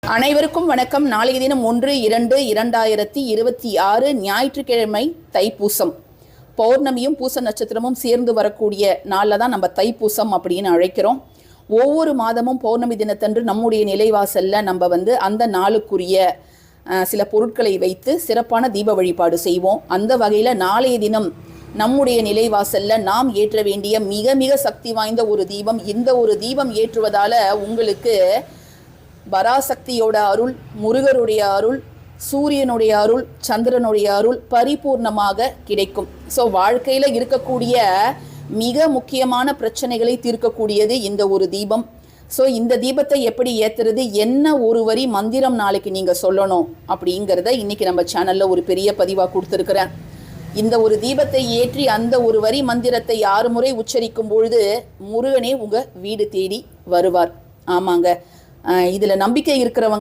அனைவருக்கும் வணக்கம். நாளைய தினம் 1/2/2026 ஞாயிற்றுக்கிழமை தைப்பூசம். பௌர்ணமியும் பூச நட்சத்திரமும் சேர்ந்து வரக்கூடிய நாளில் தான் நம்ம தைப்பூசம் அப்படின்னு அழைக்கிறோம். ஒவ்வொரு மாதமும் பௌர்ணமி தினத்தன்று நம்முடைய நிலைவாசலில் நம்ம அந்த நாளுக்குரிய சில பொருட்களை வைத்து சிறப்பான தீப வழிபாடு செய்வோம். அந்த வகையில் நாளைய தினம் நம்முடைய நிலைவாசலில் நாம் ஏற்ற வேண்டிய மிக மிக சக்தி வாய்ந்த ஒரு தீபம். இந்த ஒரு தீபம் ஏற்றுவதால் உங்களுக்கு பராசக்தியோட அருள், முருகருடைய அருள், சூரியனுடைய அருள், சந்திரனுடைய அருள் பரிபூர்ணமாக கிடைக்கும். ஸோ வாழ்க்கையில் இருக்கக்கூடிய மிக முக்கியமான பிரச்சனைகளை தீர்க்கக்கூடியது இந்த ஒரு தீபம். ஸோ இந்த தீபத்தை எப்படி ஏற்றுறது, என்ன ஒரு வரி மந்திரம் நாளைக்கு நீங்கள் சொல்லணும் அப்படிங்கிறத இன்றைக்கி நம்ம சேனலில் ஒரு பெரிய பதிவாக கொடுத்துருக்குறேன். இந்த ஒரு தீபத்தை ஏற்றி அந்த ஒரு வரி மந்திரத்தை 6 முறை உச்சரிக்கும் பொழுது முருகனே உங்கள் வீடு தேடி வருவார். ஆமாங்க, இதில் நம்பிக்கை இருக்கிறவங்க